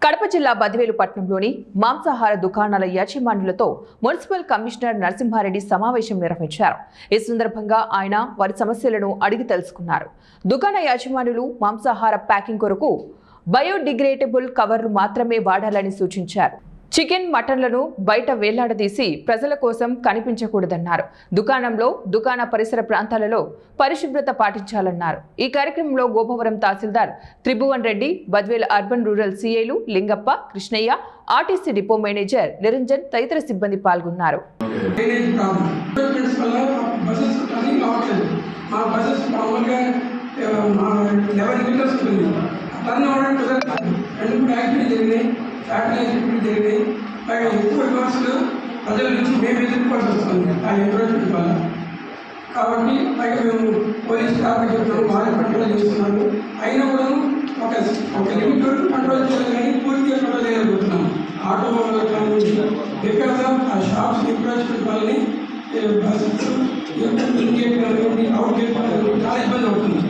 కడప జిల్లా బదివేలు పట్టణంలోని మాంసాహార దుకాణాల యాజమాన్యులతో మున్సిపల్ కమిషనర్ నరసింహారెడ్డి సమావేశం నిర్వహించారు. ఈ సందర్భంగా ఆయన వారి సమస్యలను అడిగి తెలుసుకున్నారు. దుకాణ యాజమాన్యులు మాంసాహార ప్యాకింగ్ కొరకు బయోడిగ్రేడబుల్ కవర్లు మాత్రమే వాడాలని సూచించారు. చికెన్, మటన్లను బయట వేలాడదీసి ప్రజల కోసం కనిపించకూడదన్నారు. దుకాణ పరిసర ప్రాంతాలలో పరిశుభ్రత పాటించాలన్నారు. ఈ కార్యక్రమంలో గోపవరం తహసీల్దార్ త్రిభువన్ రెడ్డి, బద్వేల్ అర్బన్ రూరల్ సిఐలు Lingappa, Krishnaiah, RTC depot manager Niranjan తదితర సిబ్బంది పాల్గొన్నారు. పైగా ఎక్కువ విమర్శలు ప్రజల నుంచి మేము ఎదుర్కోవాల్సి వస్తుంది ఆ ఎంకరేజ్మెంట్ వల్ల. కాబట్టి పైగా మేము పోలీస్ స్టాఫ్ చెప్తున్నాము, వారి కంట్రోల్ చేస్తున్నాము. అయినా కూడా ఒక లిమిట్ వరకు కంట్రోల్ చేయాలి, కానీ పూర్తిగా కంట్రోల్ చేయగలుగుతున్నాము. ఆటో బికాస్ ఆఫ్ ఆ షాప్స్ ఎంకరేజ్మెంట్ వల్లనే బస్సెస్ ఇన్గేట్ కానివ్వండి, అవుట్ గేట్ కానివ్వండి చాలా ఇబ్బంది అవుతుంది.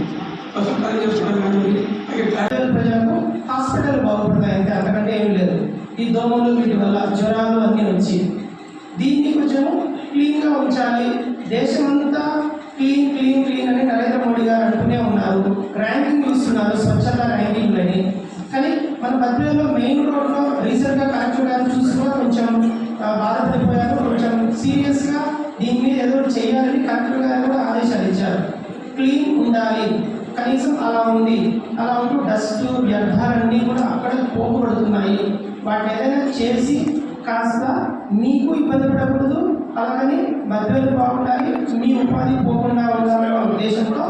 బస్సు పని చేసుకోవడం కానివ్వండి, ప్రజలకు హాస్పిటల్ బాగుపడతాయి, అంతే, అంతకంటే ఏం లేదు. ఈ దోమలు వీటి వల్ల జ్వరాలు అన్నీ వచ్చి దీన్ని కొంచెం క్లీన్గా ఉంచాలి. దేశమంతా క్లీన్ క్లీన్ క్లీన్ అని నరేంద్ర మోడీ గారు అంటూనే ఉన్నారు, ర్యాంకింగ్ ఇస్తున్నారు, స్వచ్ఛత ర్యాంకింగ్ అని. కానీ మన బద్వేల్లో మెయిన్ రోడ్లో రీసెంట్గా కలెక్టర్ గారు చూసి కూడా కొంచెం బాధపడిపోయారు. కొంచెం సీరియస్గా దీని మీద ఏదో చేయాలని కలెక్టర్ గారు కూడా ఆదేశాలు ఇచ్చారు. క్లీన్ ఉండాలి, కనీసం అలా ఉంది. అలా ఉంటూ డస్ట్ వ్యర్థాలన్నీ కూడా అక్కడ పోగుపడుతున్నాయి. వాటిని ఏదైనా చేసి కాస్త మీకు ఇబ్బంది పడకూడదు, అలాగని బద్వేలు బాగుండాలి, మీ ఉపాధి పోకుండా ఉండాలనే ఉద్దేశంతో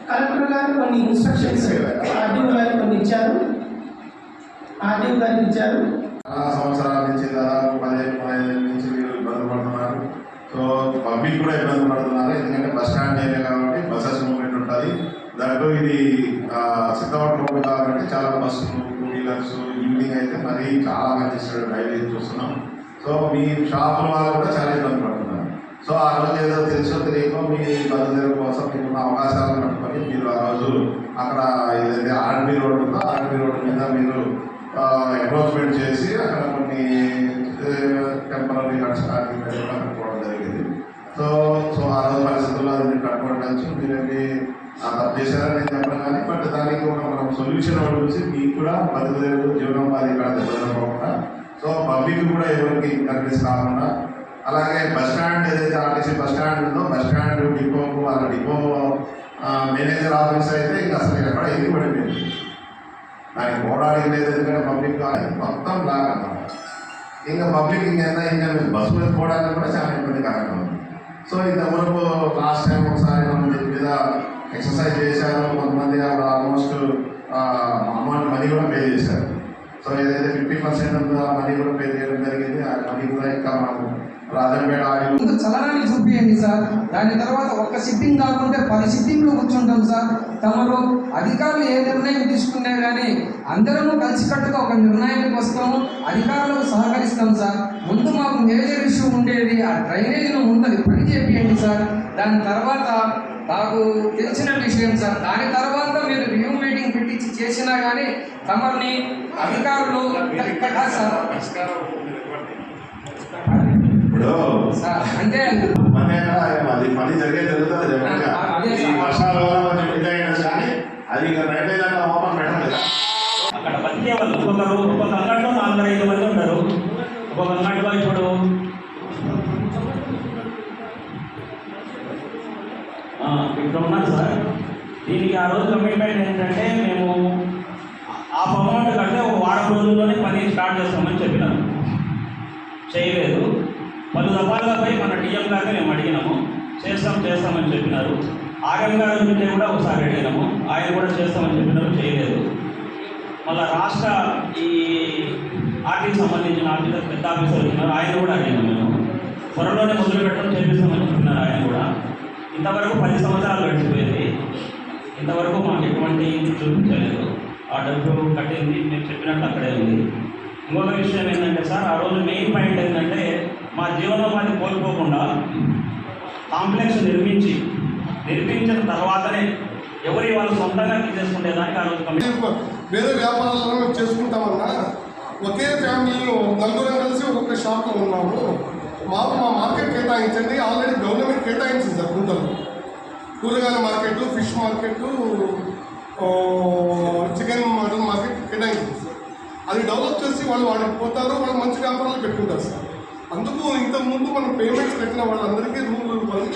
కలెక్టర్ గారు కొన్ని ఇన్స్ట్రక్షన్స్ ఆర్డీఓ గారికి కొన్ని ఇచ్చారు. చాలా సంవత్సరాల నుంచి దాదాపు 15 నుంచి వీళ్ళు ఇబ్బంది పడుతున్నారు. సో పబ్లిక్ కూడా ఇబ్బంది పడుతున్నారు. ఎందుకంటే బస్ స్టాండ్ ఏరియా కాబట్టి బస్సెస్ మూవ్మెంట్ ఉంటుంది. దాంట్లో ఇది సిద్ధవట్ రోడ్ కాబట్టి చాలా బస్సులు, టూ వీలర్స్, ఈవినింగ్ అయితే మరీ చాలా మంది డైలీ చూస్తున్నాం. సో మీ షాపుల వాళ్ళు కూడా చాలా ఇబ్బంది పడుతున్నారు. సో ఆ రోజు ఏదో తెలుసో తెలియకో మీ బతుదేరు కోసం మీకున్న అవకాశాలను పట్టుకొని మీరు ఆ రోజు అక్కడ ఏదైతే ఆర్ఎన్బి రోడ్ ఉందో ఆర్ఎన్బి రోడ్ మీద మీరు ఎంక్రోచ్మెంట్ చేసి అక్కడ కొన్ని టెంపరీ కట్టుకోవడం జరిగింది. సో ఆ రోజు పరిస్థితుల్లో అది మీరు కట్టుకోవడానికి మీరేమి తప్పు చేశారని నేను చెప్పను, కానీ బట్ దానికి ఒక మనం సొల్యూషన్ చూసి మీకు కూడా బతుకుదేరు జీవనోపాధి ఇక్కడ దెబ్బతినకుండా, సో పబ్లిక్ కూడా ఎవరికి కన్విన్స్ కాకుండా, అలాగే బస్ స్టాండ్ ఏదైతే ఆర్టీసీ బస్ స్టాండ్ ఉందో బస్ స్టాండ్ డిపోకు వాళ్ళ డిపో మేనేజర్ ఆఫీస్ అయితే ఇంకా అసలు ఎక్కడ ఎందుకు పడిపోయింది, దానికి పోవడానికి లేదు. ఎందుకంటే పబ్లిక్ మొత్తం లాగా అన్నమాట. ఇంకా పబ్లిక్ ఇంకా బస్సు మీద పోవడానికి కూడా చాలా ఇబ్బందికరంగా ఉంది. సో ఇంతవరకు లాస్ట్ టైం ఒకసారి మనం దీని మీద ఎక్సర్సైజ్ చేశారు. కొంతమంది ఆల్మోస్ట్ అమౌంట్ మనీ కూడా పే చేశారు. సో ఏదైతే 50% ఉందో ఆ మనీ కూడా పే చేయడం జరిగింది. ఆ మనీ కూడా ఇంకా మనకు రాజంపేట ఆడియో చలనాన్ని చూపించండి సార్. దాని తర్వాత ఒక్క సిట్టింగ్ కాకుండా 10 సిట్టింగ్లు కూర్చుంటాం సార్. తమరు అధికారులు ఏ నిర్ణయం తీసుకున్నా కానీ అందరము కలిసికట్టుగా ఒక నిర్ణయానికి వస్తాము, అధికారులకు సహకరిస్తాం సార్. ముందు మాకు మేజర్ ఇష్యూ ఉండేది ఆ డ్రైనేజీలో ఉన్నది పని చేయండి సార్. దాని తర్వాత నాకు తెలిసిన విషయం సార్, దాని తర్వాత మీరు రివ్యూ మీటింగ్ పెట్టించి చేసినా కానీ తమని అధికారులు సార్ అంటే అది పని జరిగే జరుగుతుంది. వర్షాల వల్ల కానీ అది రైల్వే ఓపెన్ పెట్టలేదు. అక్కడ బతికే వాళ్ళు ఒక్కొక్క అంగట్లో 4-5 మంది ఉంటారు. ఒక్కొక్క అంగట్లో ఇప్పుడు ఇక్కడ ఉన్నారు సార్. దీనికి ఆ రోజు కమిట్మెంట్ ఏంటంటే మేము ఆ అమౌంట్ కంటే ఒక వారం రోజుల్లోనే పని స్టార్ట్ చేస్తామని చెప్పినాము. చేయలేదు. పలు దఫాలుగా పోయి మన డిఎం గారిని మేము అడిగినాము, చేస్తామని చెప్పినారు. ఆర్ఎం గారి నుండి కూడా ఒకసారి అడిగినాము, ఆయన కూడా చేస్తామని చెప్పినారు, చేయలేదు. మళ్ళీ రాష్ట్ర ఈ ఆర్టీకి సంబంధించిన ఆఫీసర్ పెద్ద ఆఫీసర్ వచ్చినారు, ఆయన కూడా అడిగినాము. మేము త్వరలోనే మొదలు పెట్టడం చేపిస్తామని చెప్పినారు ఆయన కూడా. ఇంతవరకు 10 సంవత్సరాలు గడిచిపోయింది, ఇంతవరకు మాకు ఎటువంటి చూపించలేదు. ఆ డబ్బు కట్టింది మేము చెప్పినట్టు అక్కడే ఉంది. ఇంకొక విషయం ఏంటంటే సార్, ఆ రోజు మెయిన్ పాయింట్ ఏంటంటే మా జీవనోపాధి కోల్పోకుండా కాంప్లెక్స్ నిర్మించిన తర్వాతనే ఎవరి వాళ్ళు సొంతంగా తీసుకుంటే దానికి ఆ రోజు వేరే వ్యాపారాలను చేసుకుంటామన్నా మేము నలుగురం కలిసి ఒక్కొక్క షాప్లో ఉన్నాము. మా మార్కెట్ కేటాయించండి, ఆల్రెడీ గవర్నమెంట్ కేటాయించింది సార్ గుంటలు. కూరగాయల market, fish market, chicken mutton market కేటాయించింది సార్. అది డెవలప్ చేసి వాళ్ళు వాడికి పోతారు, వాళ్ళు మంచి వ్యాపారాలు పెట్టుకుంటారు సార్. అందుకు ఇంతకుముందు మనం పేమెంట్స్ పెట్టిన వాళ్ళందరికీ రూములు ఇవ్వాలి.